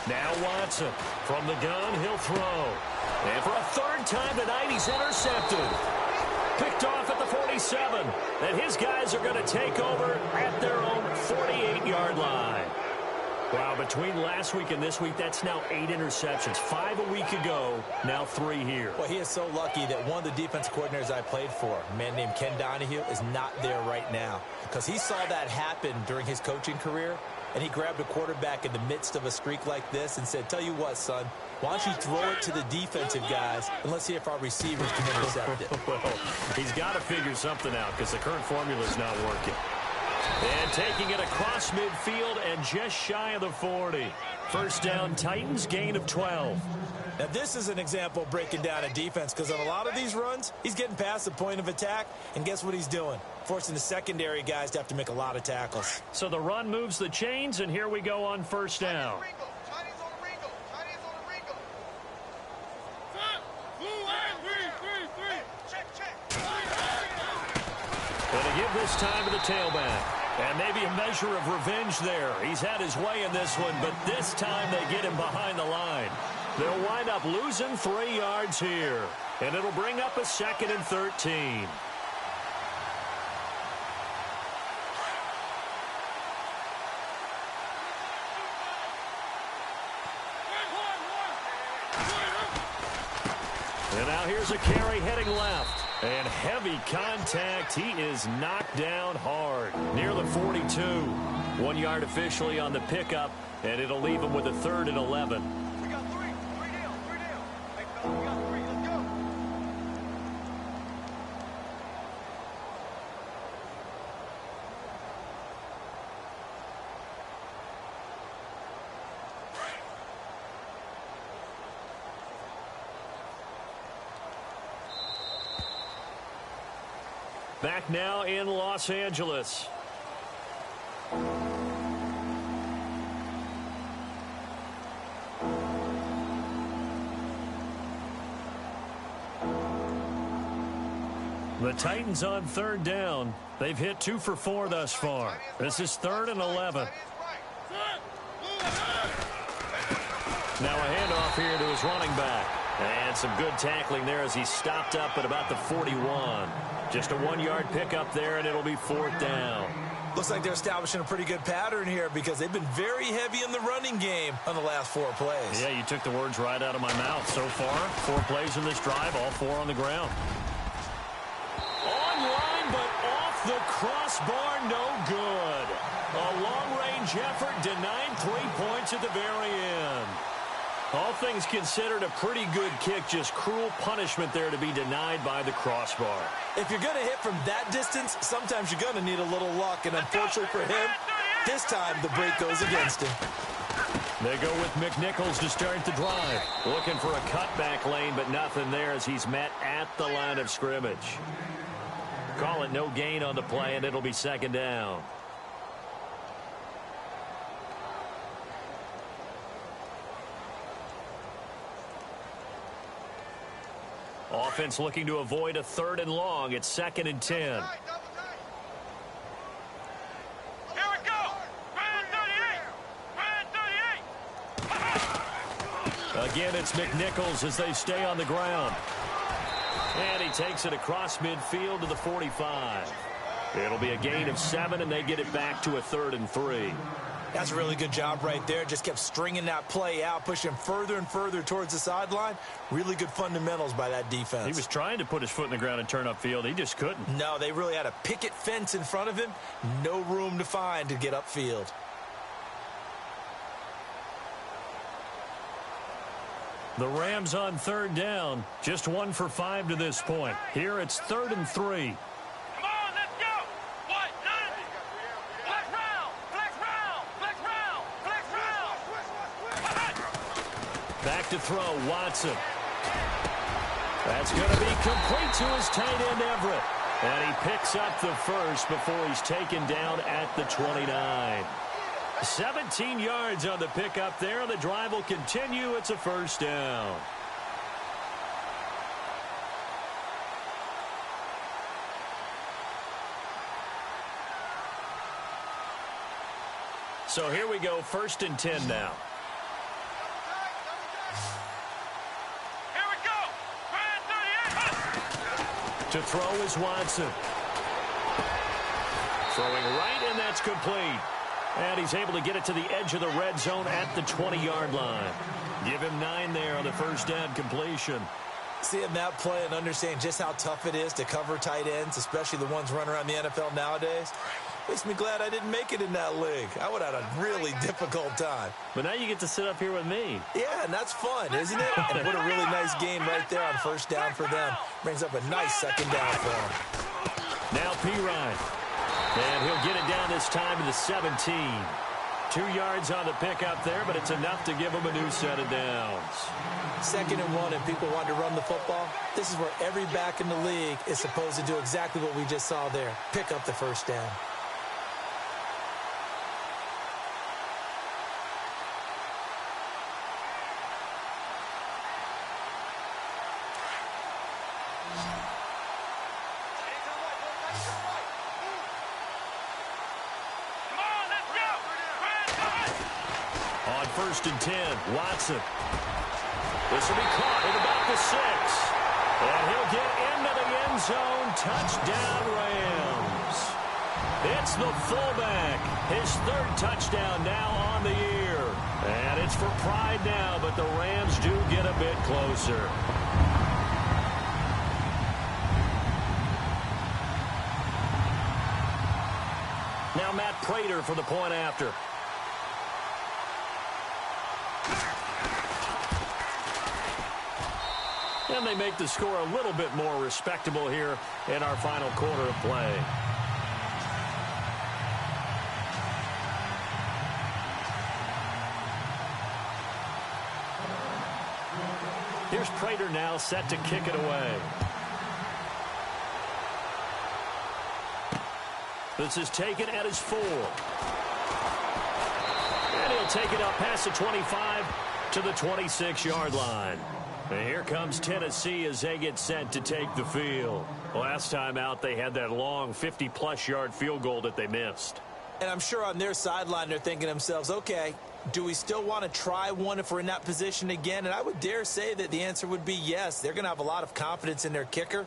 Now Watson from the gun, he'll throw. And for a 3rd time tonight, he's intercepted. Picked off at the 47. And his guys are going to take over at their own 48-yard line. Wow, between last week and this week, that's now 8 interceptions. 5 a week ago, now 3 here.
Well, he is so lucky that one of the defense coordinators I played for, a man named Ken Donahue, is not there right now. Because he saw that happen during his coaching career, and he grabbed a quarterback in the midst of a streak like this and said, tell you what, son, why don't you throw it to the defensive guys, and let's see if our receivers can intercept it.
Well, he's got to figure something out because the current formula is not working. And taking it across midfield and just shy of the 40. 1st down, Titans, gain of 12.
Now, this is an example of breaking down a defense because on a lot of these runs, he's getting past the point of attack, and guess what he's doing? Forcing the secondary guys to have to make a lot of tackles.
So the run moves the chains, and here we go on 1st down. Going to give this time to the tailback. And maybe a measure of revenge there. He's had his way in this one, but this time they get him behind the line. They'll wind up losing 3 yards here. And it'll bring up a 2nd and 13. And now here's a carry heading left. And heavy contact. He is knocked down hard near the 42. 1 yard officially on the pickup, and it'll leave him with a 3rd and 11.
We got 3. 3 down. 3 down. Hey, fella, we got 3. Let's go.
Back now in Los Angeles. The Titans on 3rd down. They've hit 2 for 4 thus far. This is 3rd and 11. Now a handoff here to his running back. And some good tackling there as he stopped up at about the 41. Just a 1 yard pickup there, and it'll be 4th down.
Looks like they're establishing a pretty good pattern here because they've been very heavy in the running game on the last 4 plays.
Yeah, you took the words right out of my mouth. So far, 4 plays in this drive, all 4 on the ground. Online, but off the crossbar, no good. A long-range effort denied 3 points at the very end. All things considered, a pretty good kick, just cruel punishment there to be denied by the crossbar.
If you're going to hit from that distance, sometimes you're going to need a little luck, and unfortunately for him, this time the break goes against him.
They go with McNichols to start the drive. Looking for a cutback lane, but nothing there as he's met at the line of scrimmage. Call it no gain on the play, and it'll be 2nd down. Offense looking to avoid a 3rd and long. It's 2nd and 10.
Here we go. Brand 38. Brand 38.
Again, it's McNichols as they stay on the ground. And he takes it across midfield to the 45. It'll be a gain of 7, and they get it back to a 3rd and 3.
That's a really good job right there. Just kept stringing that play out, pushing further and further towards the sideline. Really good fundamentals by that defense.
He was trying to put his foot in the ground and turn upfield. He just couldn't.
No, they really had a picket fence in front of him. No room to find to get upfield.
The Rams on 3rd down. Just 1 for 5 to this point. Here it's 3rd and 3.
Come on, let's go. What? None. Flex round. Flex round. Flex round. Flex round.
Back to throw, Watson. That's going to be complete to his tight end, Everett. And he picks up the first before he's taken down at the 29. 17 yards on the pickup there. The drive will continue. It's a first down. So here we go, 1st and 10 now.
Here we go.
To throw is Watson. Throwing right, and that's complete. And he's able to get it to the edge of the red zone at the 20-yard line. Give him 9 there on the first down completion.
Seeing that play and understanding just how tough it is to cover tight ends, especially the ones running around the NFL nowadays, makes me glad I didn't make it in that league. I would have had a really difficult time.
But now you get to sit up here with me.
Yeah, and that's fun, isn't it? And what a really nice game right there on first down for them. Brings up a nice second down for them.
Now Pirine. And he'll get it down this time to the 17. 2 yards on the pickup there, but it's enough to give him a new set of downs.
2nd and 1, and people want to run the football. This is where every back in the league is supposed to do exactly what we just saw there. Pick up the first down.
On 1st and 10, Watson. This will be caught at about the 6. And he'll get into the end zone. Touchdown, Rams. It's the fullback. His 3rd touchdown now on the year. And it's for pride now, but the Rams do get a bit closer. Now Matt Prater for the point after. And they make the score a little bit more respectable here in our final quarter of play. Here's Prater now set to kick it away. This is taken at his 4. And he'll take it up past the 25 to the 26-yard line. And here comes Tennessee as they get set to take the field. Last time out, they had that long 50-plus yard field goal that they missed.
And I'm sure on their sideline they're thinking to themselves, okay, do we still want to try one if we're in that position again? And I would dare say that the answer would be yes. They're going to have a lot of confidence in their kicker.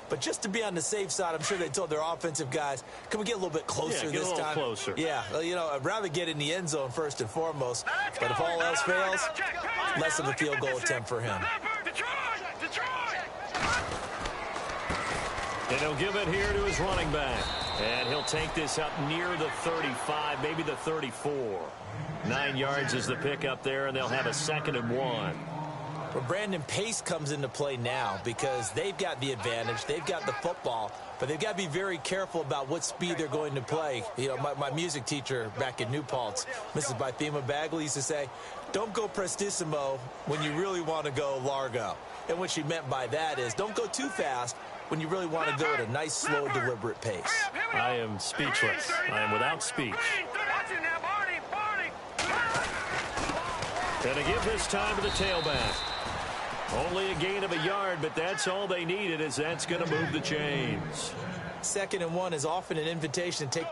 But just to be on the safe side, I'm sure they told their offensive guys, can we get a little bit closer this time?
Get a little closer.
Yeah, well, you know, I'd rather get in the end zone first and foremost. But if all else fails, less of a field goal attempt for him.
And he'll give it here to his running back. And he'll take this up near the 35, maybe the 34. 9 yards is the pickup there, and they'll have a 2nd and 1.
Well, Brandon, pace comes into play now because they've got the advantage. They've got the football, but they've got to be very careful about what speed they're going to play. You know, my music teacher back in New Paltz, Mrs. Bythema Bagley, used to say, don't go prestissimo when you really want to go largo. And what she meant by that is don't go too fast when you really want to go at a nice, slow, deliberate pace.
I am speechless. I am without speech. And to give this time to the tailback. Only a gain of a yard, but that's all they needed, as that's going to move the chains.
2nd and 1 is often an invitation to take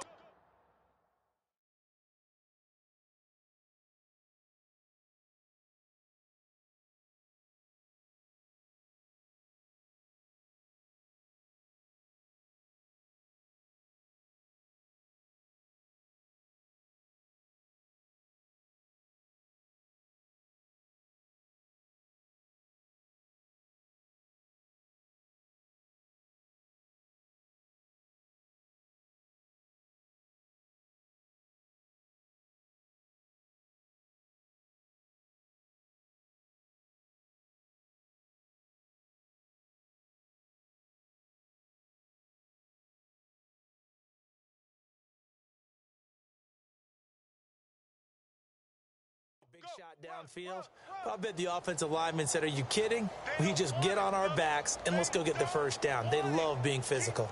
shot downfield. But I bet the offensive lineman said, are you kidding? We just get on our backs and let's go get the first down. They love being physical.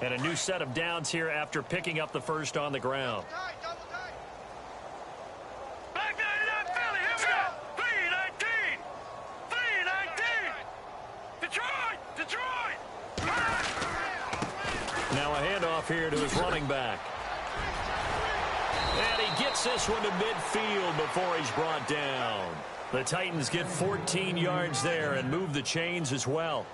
And a new set of downs here after picking up the first on the ground.
Back 99 Philly, here we go. 3-19. Detroit.
Now a handoff here to his running back. And he gets this one to midfield before he's brought down. The Titans get 14 yards there and move the chains as well.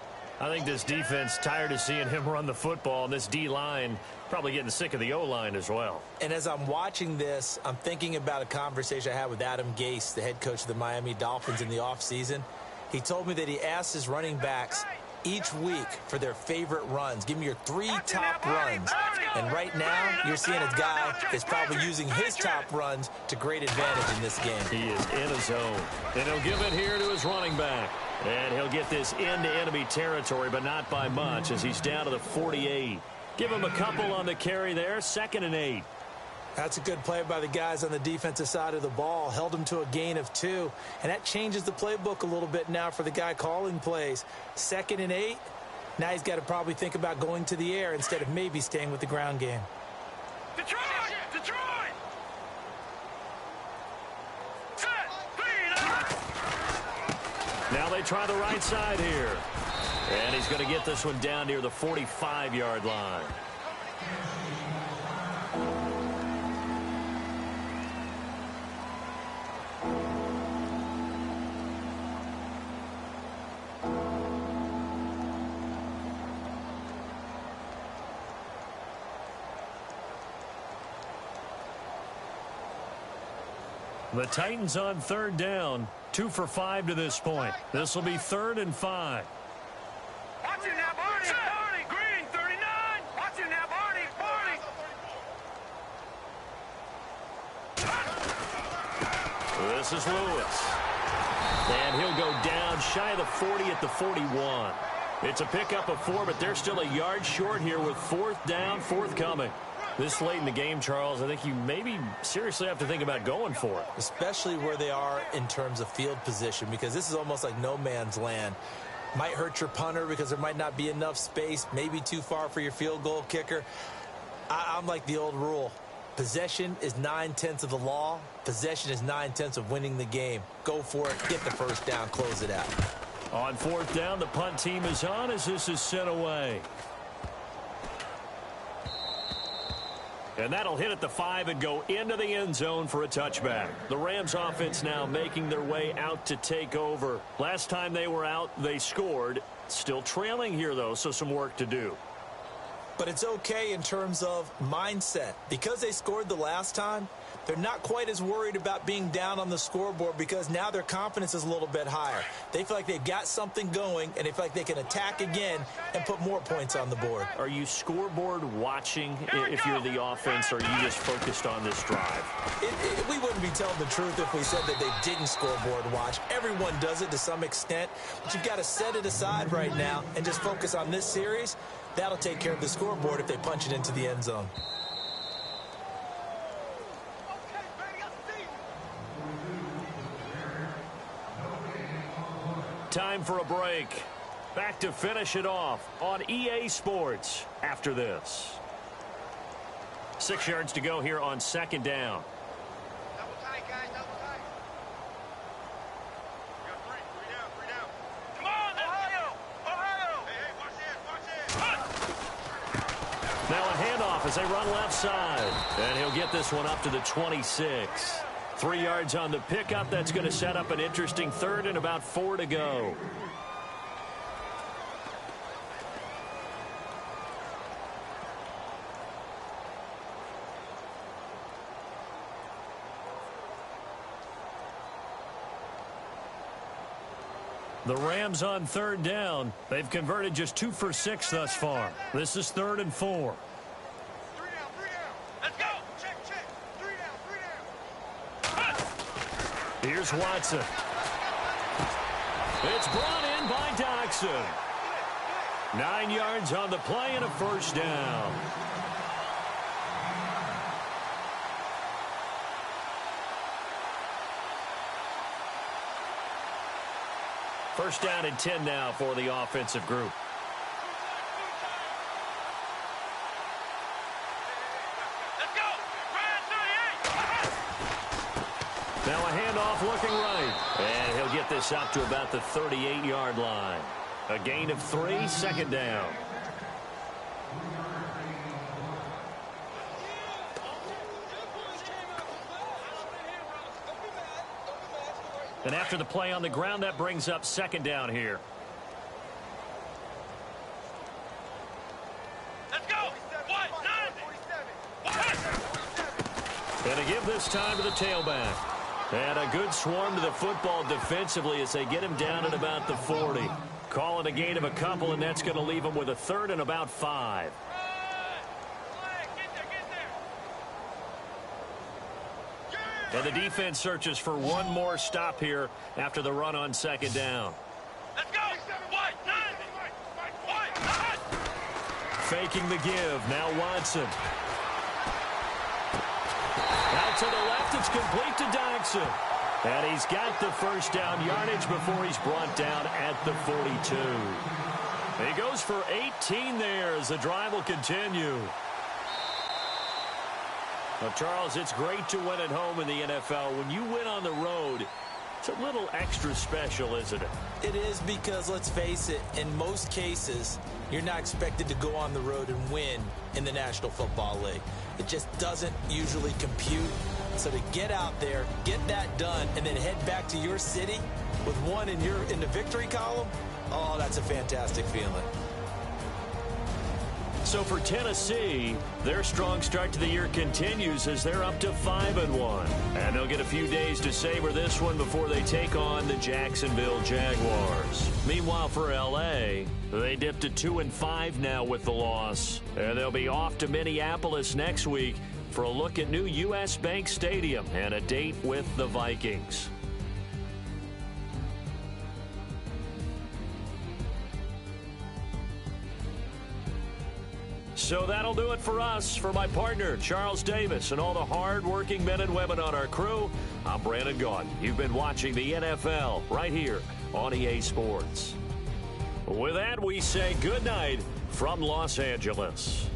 I think this defense tired of seeing him run the football, and this D-line probably getting sick of the O-line as well.
And as I'm watching this, I'm thinking about a conversation I had with Adam Gase, the head coach of the Miami Dolphins in the offseason. He told me that he asked his running backs each week for their favorite runs. Give me your 3 top runs. And right now, you're seeing a guy is probably using his top runs to great advantage in this game.
He is in a zone. And he'll give it here to his running back. And he'll get this into enemy territory, but not by much as he's down to the 48. Give him a couple on the carry there, 2nd and 8.
That's a good play by the guys on the defensive side of the ball. Held him to a gain of 2. And that changes the playbook a little bit now for the guy calling plays. 2nd and 8. Now he's got to probably think about going to the air instead of maybe staying with the ground game.
Detroit.
Now they try the right side here. And he's going to get this one down near the 45-yard line. The Titans on 3rd down, 2 for 5 to this point. This will be 3rd and 5.
Watch it now, Barney. Green, 39. Watch it now, Barney.
This is Lewis. And he'll go down shy of the 40 at the 41. It's a pickup of 4, but they're still a yard short here with 4th down, forthcoming. This late in the game, Charles, I think you maybe seriously have to think about going for it.
Especially where they are in terms of field position, because this is almost like no man's land. Might hurt your punter because there might not be enough space, maybe too far for your field goal kicker. I'm like the old rule. Possession is 9/10 of the law. Possession is 9/10 of winning the game. Go for it, get the first down, close it out.
On 4th down, the punt team is on as this is sent away. And that'll hit at the 5 and go into the end zone for a touchback. The Rams offense now making their way out to take over. Last time they were out, they scored. Still trailing here, though, so some work to do.
But it's okay in terms of mindset. Because they scored the last time, they're not quite as worried about being down on the scoreboard because now their confidence is a little bit higher. They feel like they've got something going, and they feel like they can attack again and put more points on the board.
Are you scoreboard watching if you're the offense, or are you just focused on this drive?
We wouldn't be telling the truth if we said that they didn't scoreboard watch. Everyone does it to some extent, but you've got to set it aside right now and just focus on this series. That'll take care of the scoreboard if they punch it into the end zone.
Time for a break. Back to finish it off on EA Sports after this. 6 yards to go here on 2nd down.
Double tight, guys, double tight. You got three down. Come on, Ohio. Hey, watch this.
Now a handoff as they run left side. And he'll get this one up to the 26. 3 yards on the pickup. That's going to set up an interesting 3rd and about 4 to go. The Rams on 3rd down. They've converted just 2 for 6 thus far. This is 3rd and 4.
Three down. Let's go. Check. 3 down.
Here's Watson. It's brought in in by Doxson. 9 yards on the play and a first down. First down and 10 now for the offensive group.
Let's go. Ryan 38.
Now a handoff looking right. And he'll get this up to about the 38-yard line. A gain of 3, second down. And after the play on the ground, that brings up second down here.
Let's go. What? 9.
And to give this time to the tailback. And a good swarm to the football defensively as they get him down at about the 40. Call it a gain of a couple, and that's going to leave him with a third and about 5. And the defense searches for one more stop here after the run on second down.
Let's go. What? 9.
Faking the give. Now Watson. Out to the left. It's complete to Doxson. And he's got the first down yardage before he's brought down at the 42. He goes for 18 there as the drive will continue. Well, Charles, it's great to win at home in the NFL. When you win on the road, it's a little extra special, isn't it?
It is because, let's face it, in most cases, you're not expected to go on the road and win in the National Football League. It just doesn't usually compute. So to get out there, get that done, and then head back to your city with one in the victory column, oh, that's a fantastic feeling.
So for Tennessee, their strong start to the year continues as they're up to 5-1. And they'll get a few days to savor this one before they take on the Jacksonville Jaguars. Meanwhile, for L.A., they dipped to 2-5 now with the loss. And they'll be off to Minneapolis next week for a look at new U.S. Bank Stadium and a date with the Vikings. So that'll do it for us. For my partner, Charles Davis, and all the hard-working men and women on our crew, I'm Brandon Gaudin. You've been watching the NFL right here on EA Sports. With that, we say good night from Los Angeles.